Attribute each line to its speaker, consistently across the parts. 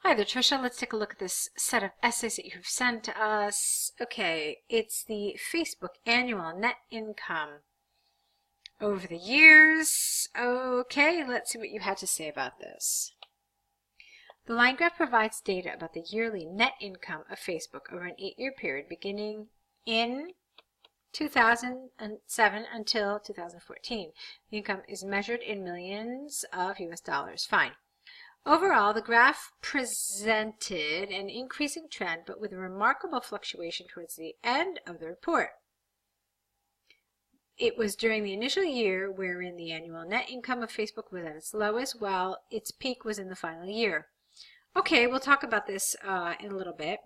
Speaker 1: Hi there, Trisha. Let's take a look at this set of essays that you've sent to us. Okay, it's the Facebook annual net income over the years. Okay, let's see what you had to say about this. The line graph provides data about the yearly net income of Facebook over an 8-year period beginning in 2007 until 2014. The income is measured in millions of US dollars. Fine. Overall, the graph presented an increasing trend, but with a remarkable fluctuation towards the end of the report. It was during the initial year wherein the annual net income of Facebook was at its lowest, while its peak was in the final year. Okay, we'll talk about this in a little bit.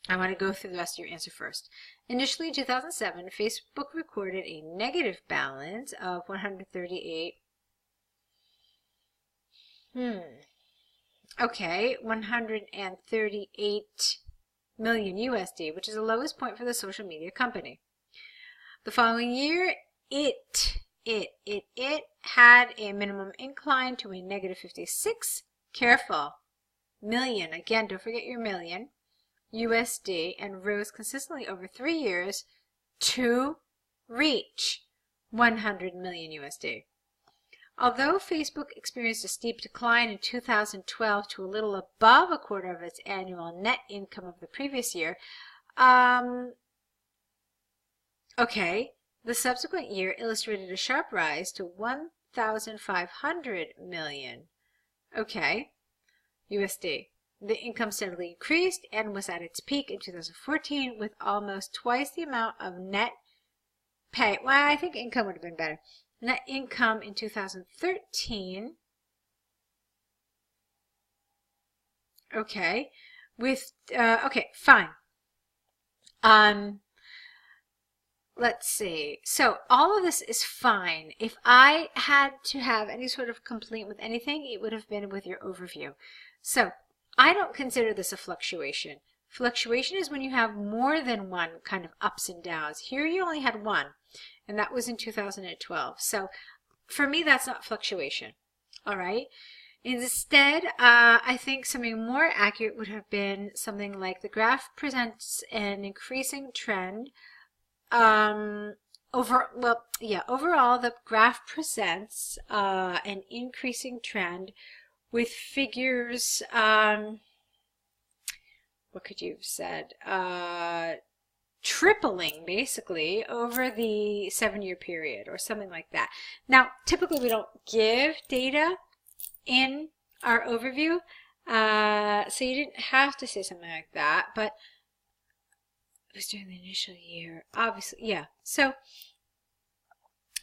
Speaker 1: I want to go through the rest of your answer first. Initially, in 2007, Facebook recorded a negative balance of 138. 138 million USD, which is the lowest point for the social media company. The following year, it had a minimum incline to a negative 56, careful, million, again, don't forget your million, USD, and rose consistently over 3 years to reach 100 million USD. Although Facebook experienced a steep decline in 2012 to a little above a quarter of its annual net income of the previous year, the subsequent year illustrated a sharp rise to 1,500 million, USD. The income steadily increased and was at its peak in 2014 with almost twice the amount of net pay. Well, I think income would have been better. Net income in 2013, fine. Let's see. So all of this is fine. If I had to have any sort of complaint with anything, it would have been with your overview. So I don't consider this a fluctuation. Fluctuation is when you have more than one kind of ups and downs. Here you only had one, and that was in 2012. So for me, that's not fluctuation. All right. Instead, I think something more accurate would have been something like the graph presents an increasing trend. Overall, the graph presents an increasing trend with figures. What could you have said? Tripling basically over the 7-year period or something like that. Now, typically we don't give data in our overview, so you didn't have to say something like that, but it was during the initial year, obviously, yeah. So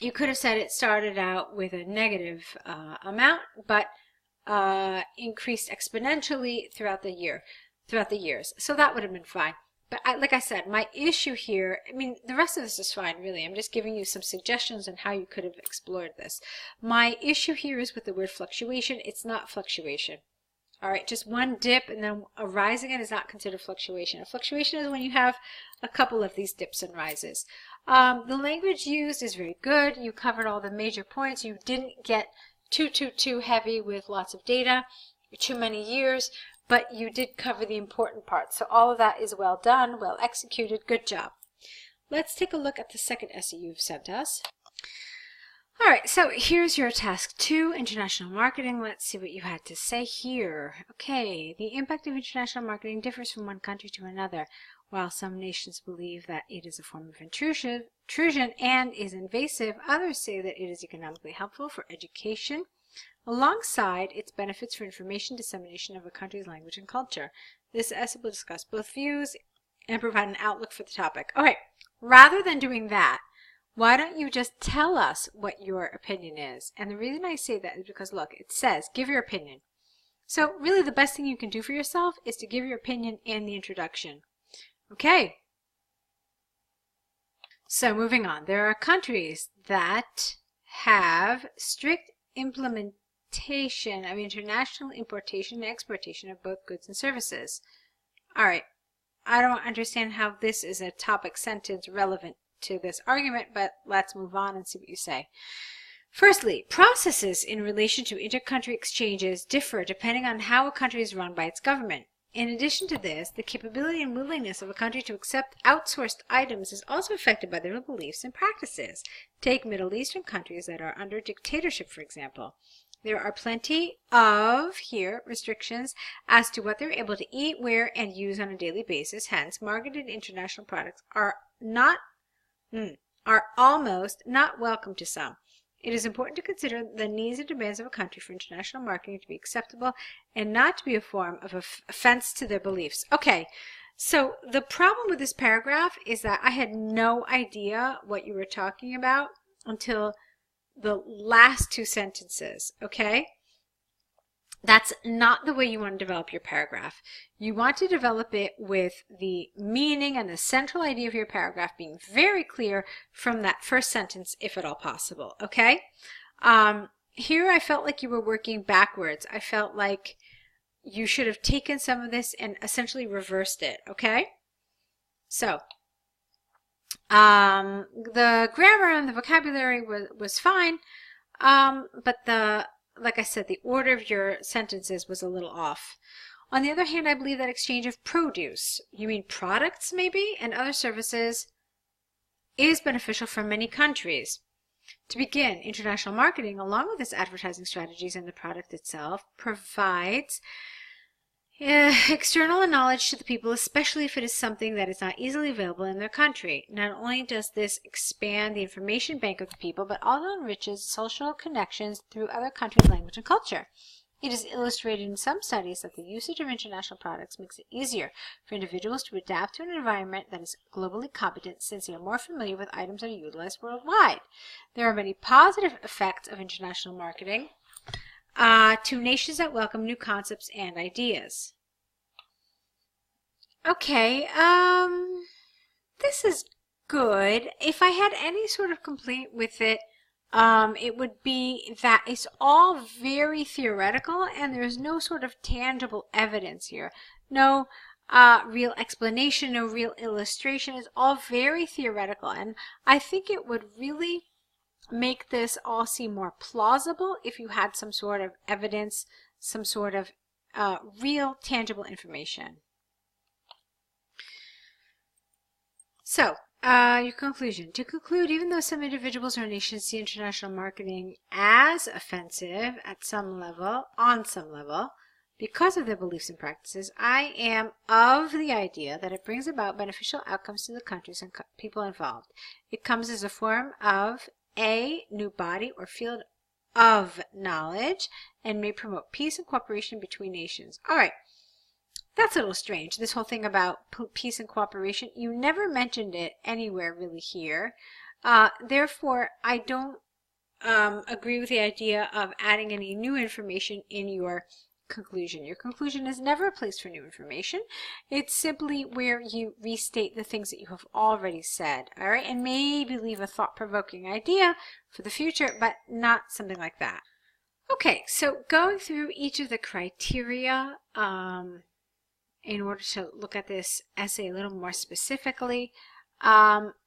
Speaker 1: you could have said it started out with a negative amount, but increased exponentially throughout the years. So that would have been fine. But like I said, my issue here, I mean, the rest of this is fine, really. I'm just giving you some suggestions on how you could have explored this. My issue here is with the word fluctuation. It's not fluctuation. All right, just one dip and then a rise again is not considered fluctuation. A fluctuation is when you have a couple of these dips and rises. The language used is very good. You covered all the major points. You didn't get too heavy with lots of data, too many years, but you did cover the important parts. So all of that is well done, well executed, good job. Let's take a look at the second essay you've sent us. All right, so here's your task 2, international marketing. Let's see what you had to say here. Okay, the impact of international marketing differs from one country to another. While some nations believe that it is a form of intrusion and is invasive, others say that it is economically helpful for education, alongside its benefits for information dissemination of a country's language and culture. This essay will discuss both views and provide an outlook for the topic. Okay, rather than doing that, why don't you just tell us what your opinion is? And the reason I say that is because, look, it says, give your opinion. So really the best thing you can do for yourself is to give your opinion in the introduction. Okay. So moving on, there are countries that have strict implementation of international importation and exportation of both goods and services. All right. I don't understand how this is a topic sentence relevant to this argument, but let's move on and see what you say. Firstly, processes in relation to inter-country exchanges differ depending on how a country is run by its government. In addition to this, the capability and willingness of a country to accept outsourced items is also affected by their beliefs and practices. Take Middle Eastern countries that are under dictatorship, for example. There are plenty of, here, restrictions as to what they're able to eat, wear, and use on a daily basis. Hence, marketed international products are almost not welcome to some. It is important to consider the needs and demands of a country for international marketing to be acceptable and not to be a form of offense to their beliefs. Okay, so the problem with this paragraph is that I had no idea what you were talking about until the last two sentences, okay? That's not the way you want to develop your paragraph. You want to develop it with the meaning and the central idea of your paragraph being very clear from that first sentence, if at all possible, okay? Here I felt like you were working backwards. I felt like you should have taken some of this and essentially reversed it, okay? So, the grammar and the vocabulary was fine, but like I said, the order of your sentences was a little off. On the other hand, I believe that exchange of produce, you mean products maybe, and other services is beneficial for many countries. To begin, international marketing, along with its advertising strategies and the product itself, provides external knowledge to the people, especially if it is something that is not easily available in their country. Not only does this expand the information bank of the people, but also enriches social connections through other countries' language and culture. It is illustrated in some studies that the usage of international products makes it easier for individuals to adapt to an environment that is globally competent, since they are more familiar with items that are utilized worldwide. There are many positive effects of international marketing to nations that welcome new concepts and ideas. Okay, this is good. If I had any sort of complaint with it, it would be that it's all very theoretical and there's no sort of tangible evidence here. No real explanation, no real illustration. It's all very theoretical, and I think it would really make this all seem more plausible if you had some sort of evidence, some sort of real tangible information. So, your conclusion. To conclude, even though some individuals or nations see international marketing as offensive at some level, on some level, because of their beliefs and practices, I am of the idea that it brings about beneficial outcomes to the countries and people involved. It comes as a form of a new body or field of knowledge and may promote peace and cooperation between nations. All right, that's a little strange, this whole thing about peace and cooperation. You never mentioned it anywhere really here. Therefore, I don't agree with the idea of adding any new information in your conclusion. Your conclusion is never a place for new information. It's simply where you restate the things that you have already said, all right, and maybe leave a thought-provoking idea for the future, but not something like that. Okay, so going through each of the criteria in order to look at this essay a little more specifically,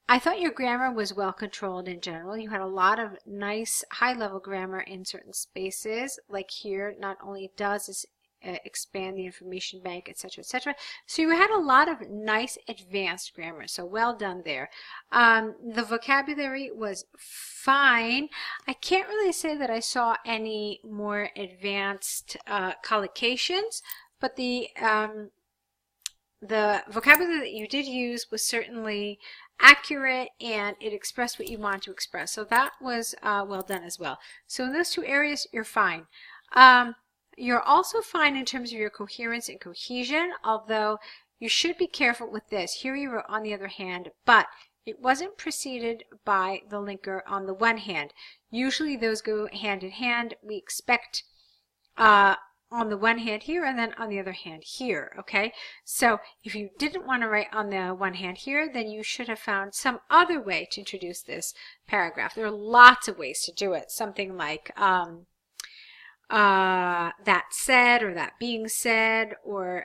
Speaker 1: I thought your grammar was well controlled in general. You had a lot of nice high-level grammar in certain spaces, like here. Not only does this expand the information bank, etc., etc. So you had a lot of nice advanced grammar, so well done there. The vocabulary was fine. I can't really say that I saw any more advanced collocations, but the vocabulary that you did use was certainly accurate, and it expressed what you want to express. So that was well done as well. So in those two areas, you're fine. You're also fine in terms of your coherence and cohesion, although you should be careful with this. Here you wrote on the other hand, but it wasn't preceded by the linker on the one hand. Usually those go hand in hand. We expect on the one hand here and then on the other hand here, okay? So if you didn't want to write on the one hand here, then you should have found some other way to introduce this paragraph. There are lots of ways to do it. Something like that said, or that being said, or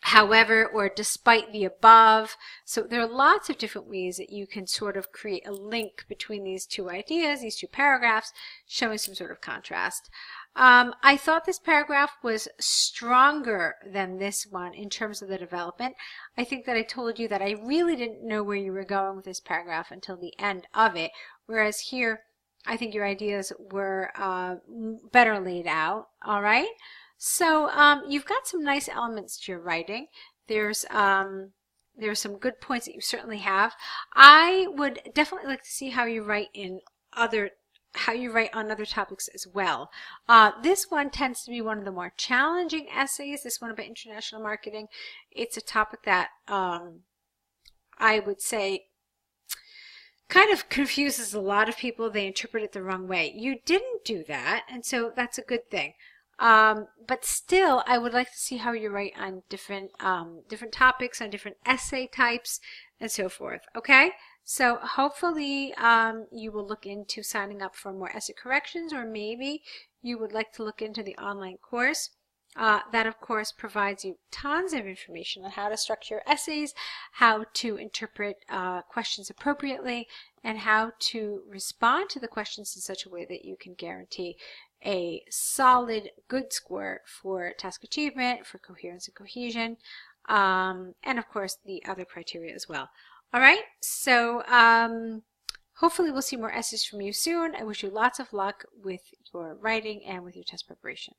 Speaker 1: however, or despite the above. So there are lots of different ways that you can sort of create a link between these two ideas, these two paragraphs, showing some sort of contrast. I thought this paragraph was stronger than this one in terms of the development. I think that I told you that I really didn't know where you were going with this paragraph until the end of it, whereas here I think your ideas were better laid out. All right. So you've got some nice elements to your writing. There's some good points that you certainly have. I would definitely like to see how you write on other topics as well. This one tends to be one of the more challenging essays. This one about international marketing. It's a topic that I would say kind of confuses a lot of people. They interpret it the wrong way. You didn't do that, and so that's a good thing. But still, I would like to see how you write on different topics, on different essay types, and so forth. Okay? So hopefully you will look into signing up for more essay corrections, or maybe you would like to look into the online course. That, of course, provides you tons of information on how to structure your essays, how to interpret questions appropriately, and how to respond to the questions in such a way that you can guarantee a solid, good score for task achievement, for coherence and cohesion, and of course the other criteria as well. All right, so hopefully we'll see more essays from you soon. I wish you lots of luck with your writing and with your test preparation.